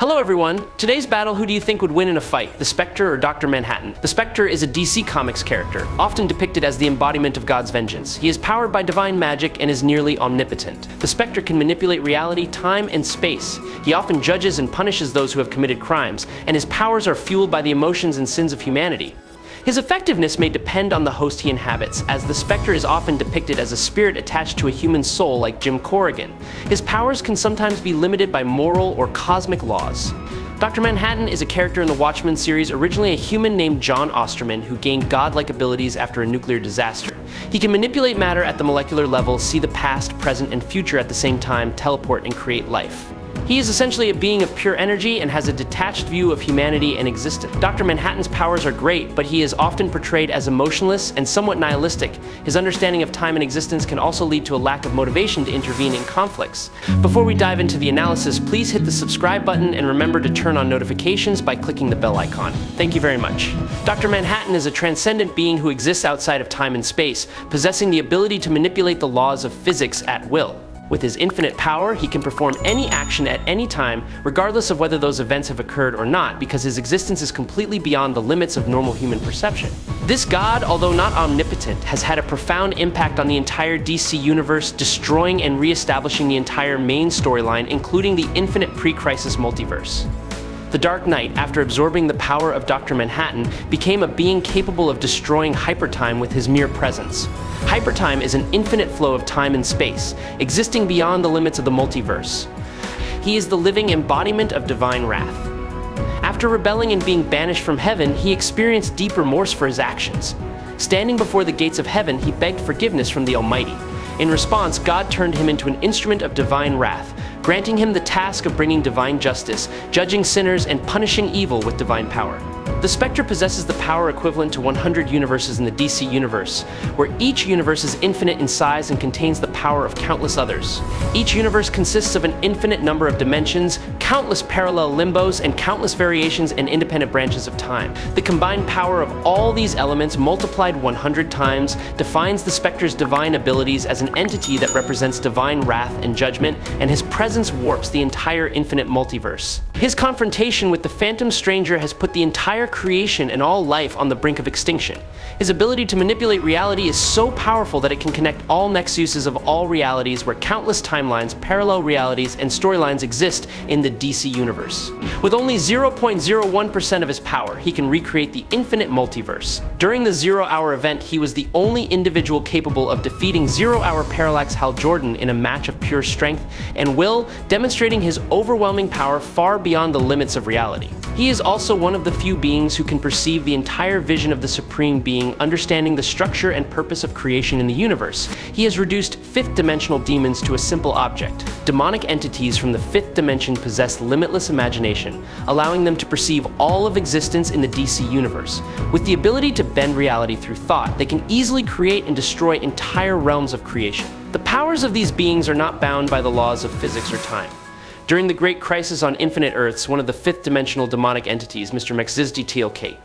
Hello everyone! Today's battle, who do you think would win in a fight, the Spectre or Dr. Manhattan? The Spectre is a DC Comics character, often depicted as the embodiment of God's vengeance. He is powered by divine magic and is nearly omnipotent. The Spectre can manipulate reality, time, and space. He often judges and punishes those who have committed crimes, and his powers are fueled by the emotions and sins of humanity. His effectiveness may depend on the host he inhabits, as the Spectre is often depicted as a spirit attached to a human soul like Jim Corrigan. His powers can sometimes be limited by moral or cosmic laws. Dr. Manhattan is a character in the Watchmen series, originally a human named Jon Osterman who gained godlike abilities after a nuclear disaster. He can manipulate matter at the molecular level, see the past, present, and future at the same time, teleport, and create life. He is essentially a being of pure energy and has a detached view of humanity and existence. Dr. Manhattan's powers are great, but he is often portrayed as emotionless and somewhat nihilistic. His understanding of time and existence can also lead to a lack of motivation to intervene in conflicts. Before we dive into the analysis, please hit the subscribe button and remember to turn on notifications by clicking the bell icon. Thank you very much. Dr. Manhattan is a transcendent being who exists outside of time and space, possessing the ability to manipulate the laws of physics at will. With his infinite power, he can perform any action at any time, regardless of whether those events have occurred or not, because his existence is completely beyond the limits of normal human perception. This god, although not omnipotent, has had a profound impact on the entire DC universe, destroying and re-establishing the entire main storyline, including the infinite pre-crisis multiverse. The Dark Knight, after absorbing the power of Dr. Manhattan, became a being capable of destroying hypertime with his mere presence. Hypertime is an infinite flow of time and space, existing beyond the limits of the multiverse. He is the living embodiment of divine wrath. After rebelling and being banished from heaven, he experienced deep remorse for his actions. Standing before the gates of heaven, he begged forgiveness from the Almighty. In response, God turned him into an instrument of divine wrath, granting him the task of bringing divine justice, judging sinners, and punishing evil with divine power. The Spectre possesses the power equivalent to 100 universes in the DC universe, where each universe is infinite in size and contains the power of countless others. Each universe consists of an infinite number of dimensions, countless parallel limbos, and countless variations and independent branches of time. The combined power of all these elements, multiplied 100 times, defines the Spectre's divine abilities as an entity that represents divine wrath and judgment, and his presence warps the entire infinite multiverse. His confrontation with the Phantom Stranger has put the entire creation and all life on the brink of extinction. His ability to manipulate reality is so powerful that it can connect all nexuses of all realities, where countless timelines, parallel realities, and storylines exist in the DC universe. With only 0.01% of his power, he can recreate the infinite multiverse. During the Zero Hour event, he was the only individual capable of defeating Zero Hour Parallax Hal Jordan in a match of pure strength and will, demonstrating his overwhelming power far beyond the limits of reality. He is also one of the few beings who can perceive the entire vision of the Supreme Being, understanding the structure and purpose of creation in the universe. He has reduced fifth-dimensional demons to a simple object. Demonic entities from the fifth dimension possess limitless imagination, allowing them to perceive all of existence in the DC universe. With the ability to bend reality through thought, they can easily create and destroy entire realms of creation. The powers of these beings are not bound by the laws of physics or time. During the Great Crisis on Infinite Earths, one of the fifth-dimensional demonic entities, Mr. Mxyzptlk,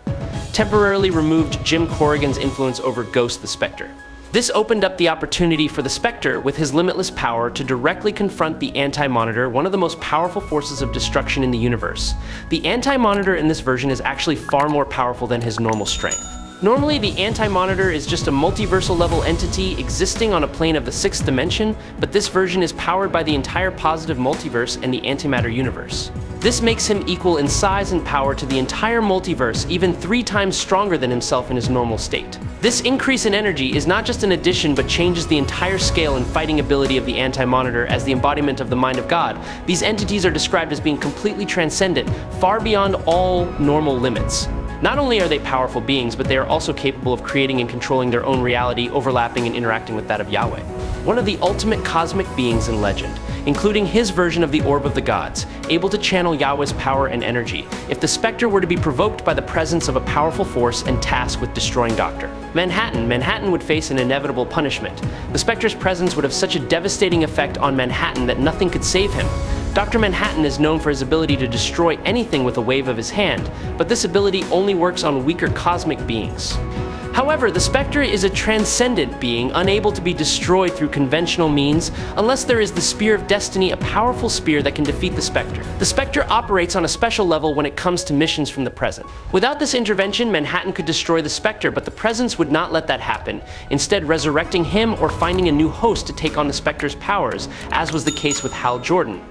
temporarily removed Jim Corrigan's influence over Ghost the Spectre. This opened up the opportunity for the Spectre, with his limitless power, to directly confront the Anti-Monitor, one of the most powerful forces of destruction in the universe. The Anti-Monitor in this version is actually far more powerful than his normal strength. Normally, the Anti-Monitor is just a multiversal level entity existing on a plane of the sixth dimension, but this version is powered by the entire positive multiverse and the antimatter universe. This makes him equal in size and power to the entire multiverse, even 3 times stronger than himself in his normal state. This increase in energy is not just an addition, but changes the entire scale and fighting ability of the Anti-Monitor as the embodiment of the mind of God. These entities are described as being completely transcendent, far beyond all normal limits. Not only are they powerful beings, but they are also capable of creating and controlling their own reality, overlapping and interacting with that of Yahweh. One of the ultimate cosmic beings in legend, including his version of the Orb of the Gods, able to channel Yahweh's power and energy, if the Spectre were to be provoked by the presence of a powerful force and tasked with destroying Dr. Manhattan would face an inevitable punishment. The Spectre's presence would have such a devastating effect on Manhattan that nothing could save him. Dr. Manhattan is known for his ability to destroy anything with a wave of his hand, but this ability only works on weaker cosmic beings. However, the Spectre is a transcendent being, unable to be destroyed through conventional means, unless there is the Spear of Destiny, a powerful spear that can defeat the Spectre. The Spectre operates on a special level when it comes to missions from the present. Without this intervention, Manhattan could destroy the Spectre, but the Presence would not let that happen, instead resurrecting him or finding a new host to take on the Spectre's powers, as was the case with Hal Jordan.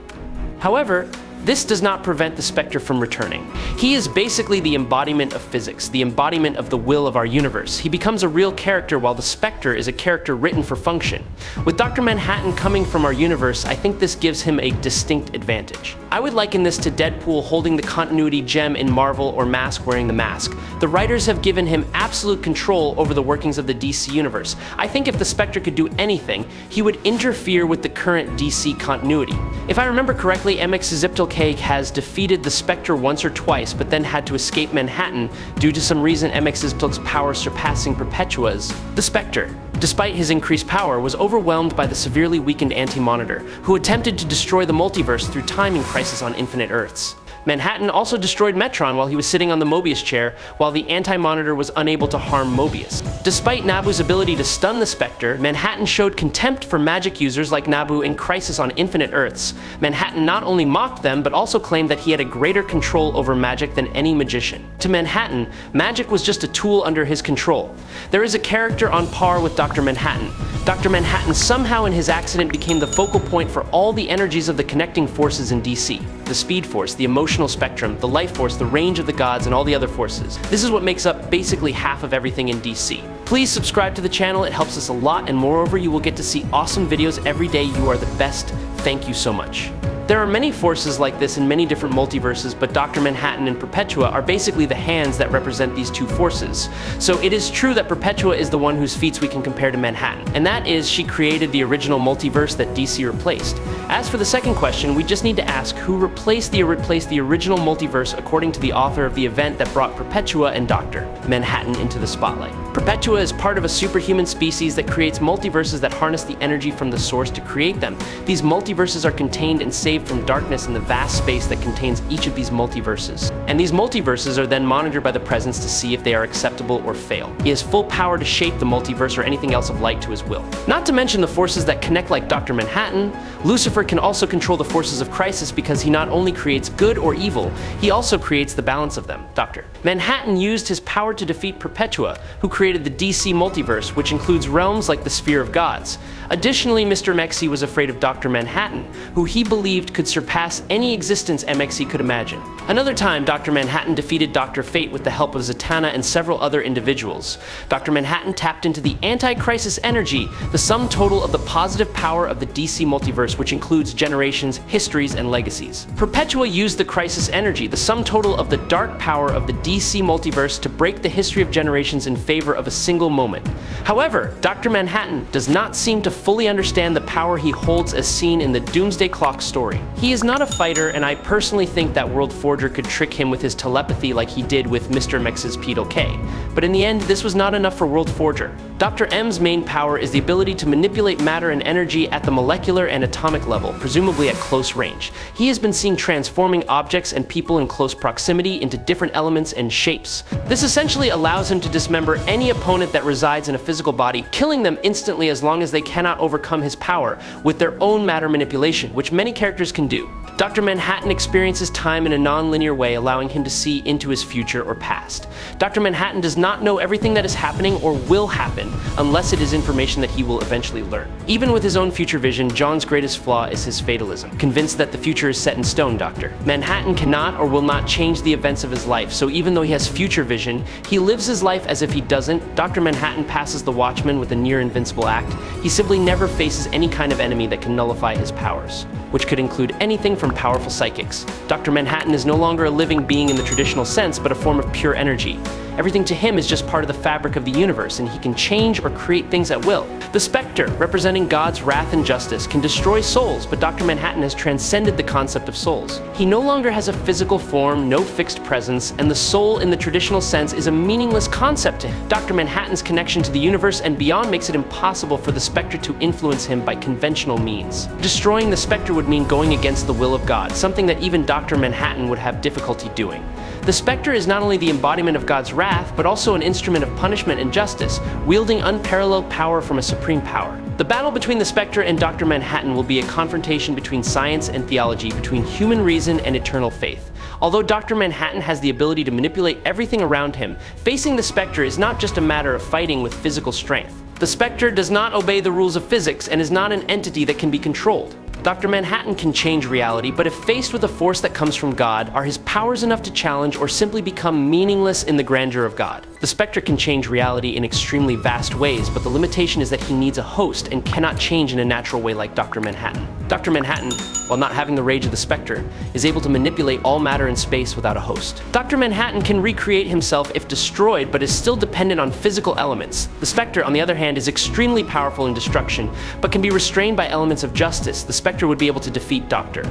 However, this does not prevent the Spectre from returning. He is basically the embodiment of physics, the embodiment of the will of our universe. He becomes a real character while the Spectre is a character written for function. With Dr. Manhattan coming from our universe, I think this gives him a distinct advantage. I would liken this to Deadpool holding the continuity gem in Marvel or Mask wearing the mask. The writers have given him absolute control over the workings of the DC universe. I think if the Spectre could do anything, he would interfere with the current DC continuity. If I remember correctly, MXZipTalK has defeated the Spectre once or twice, but then had to escape Manhattan due to some reason MXZipTalK's power surpassing Perpetua's. The Spectre, despite his increased power, was overwhelmed by the severely weakened Anti-Monitor, who attempted to destroy the multiverse through timing crisis on Infinite Earths. Manhattan also destroyed Metron while he was sitting on the Mobius chair, while the Anti-Monitor was unable to harm Mobius. Despite Nabu's ability to stun the Spectre, Manhattan showed contempt for magic users like Nabu in Crisis on Infinite Earths. Manhattan not only mocked them, but also claimed that he had a greater control over magic than any magician. To Manhattan, magic was just a tool under his control. There is a character on par with Dr. Manhattan. Dr. Manhattan somehow in his accident became the focal point for all the energies of the connecting forces in DC. The Speed Force, the emotional spectrum, the life force, the range of the gods, and all the other forces. This is what makes up basically half of everything in DC. Please subscribe to the channel, it helps us a lot, and moreover, you will get to see awesome videos every day. You are the best. Thank you so much. There are many forces like this in many different multiverses, but Dr. Manhattan and Perpetua are basically the hands that represent these two forces. So it is true that Perpetua is the one whose feats we can compare to Manhattan, and that is she created the original multiverse that DC replaced. As for the second question, we just need to ask who replaced the original multiverse according to the author of the event that brought Perpetua and Dr. Manhattan into the spotlight. Perpetua is part of a superhuman species that creates multiverses that harness the energy from the source to create them. These multiverses are contained and saved from darkness in the vast space that contains each of these multiverses. And these multiverses are then monitored by the Presence to see if they are acceptable or fail. He has full power to shape the multiverse or anything else of light to his will. Not to mention the forces that connect like Dr. Manhattan, Lucifer can also control the forces of Crisis because he not only creates good or evil, he also creates the balance of them. Dr. Manhattan used his power to defeat Perpetua, who created the DC multiverse, which includes realms like the Sphere of Gods. Additionally, Mr. Mexi was afraid of Dr. Manhattan, who he believed could surpass any existence MXE could imagine. Another time, Dr. Manhattan defeated Dr. Fate with the help of Zatanna and several other individuals. Dr. Manhattan tapped into the anti-crisis energy, the sum total of the positive power of the DC multiverse, which includes generations, histories, and legacies. Perpetua used the crisis energy, the sum total of the dark power of the DC multiverse, to break the history of generations in favor of a single moment. However, Dr. Manhattan does not seem to fully understand the power he holds as seen in the Doomsday Clock story. He is not a fighter, and I personally think that World Forger could trick him with his telepathy like he did with Mr. Mex's Pedal K. But in the end, this was not enough for World Forger. Dr. M's main power is the ability to manipulate matter and energy at the molecular and atomic level, presumably at close range. He has been seen transforming objects and people in close proximity into different elements and shapes. This essentially allows him to dismember any opponent that resides in a physical body, killing them instantly as long as they cannot overcome his power with their own matter manipulation, which many characters can do. Dr. Manhattan experiences time in a non-linear way, allowing him to see into his future or past. Dr. Manhattan does not know everything that is happening or will happen, unless it is information that he will eventually learn. Even with his own future vision, Jon's greatest flaw is his fatalism, convinced that the future is set in stone. Dr. Manhattan cannot or will not change the events of his life, so even though he has future vision, he lives his life as if he doesn't. Dr. Manhattan passes the Watchmen with a near-invincible act. He simply never faces any kind of enemy that can nullify his powers, which could include anything from powerful psychics. Dr. Manhattan is no longer a living being in the traditional sense, but a form of pure energy. Everything to him is just part of the fabric of the universe, and he can change or create things at will. The Spectre, representing God's wrath and justice, can destroy souls, but Dr. Manhattan has transcended the concept of souls. He no longer has a physical form, no fixed presence, and the soul in the traditional sense is a meaningless concept to him. Dr. Manhattan's connection to the universe and beyond makes it impossible for the Spectre to influence him by conventional means. Destroying the Spectre would mean going against the will of God, something that even Dr. Manhattan would have difficulty doing. The Spectre is not only the embodiment of God's wrath, wrath, but also an instrument of punishment and justice, wielding unparalleled power from a supreme power. The battle between the Spectre and Dr. Manhattan will be a confrontation between science and theology, between human reason and eternal faith. Although Dr. Manhattan has the ability to manipulate everything around him, facing the Spectre is not just a matter of fighting with physical strength. The Spectre does not obey the rules of physics and is not an entity that can be controlled. Dr. Manhattan can change reality, but if faced with a force that comes from God, are his powers enough to challenge or simply become meaningless in the grandeur of God? The Spectre can change reality in extremely vast ways, but the limitation is that he needs a host and cannot change in a natural way like Dr. Manhattan. Dr. Manhattan, while not having the rage of the Spectre, is able to manipulate all matter in space without a host. Dr. Manhattan can recreate himself if destroyed, but is still dependent on physical elements. The Spectre, on the other hand, is extremely powerful in destruction, but can be restrained by elements of justice. The Spectre would be able to defeat Dr.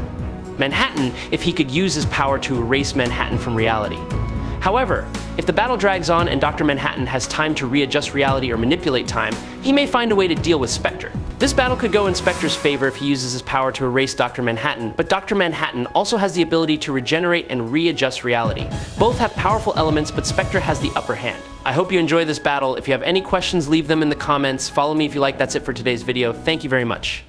Manhattan if he could use his power to erase Manhattan from reality. However, if the battle drags on and Dr. Manhattan has time to readjust reality or manipulate time, he may find a way to deal with Spectre. This battle could go in Spectre's favor if he uses his power to erase Dr. Manhattan, but Dr. Manhattan also has the ability to regenerate and readjust reality. Both have powerful elements, but Spectre has the upper hand. I hope you enjoy this battle. If you have any questions, leave them in the comments. Follow me if you like. That's it for today's video. Thank you very much.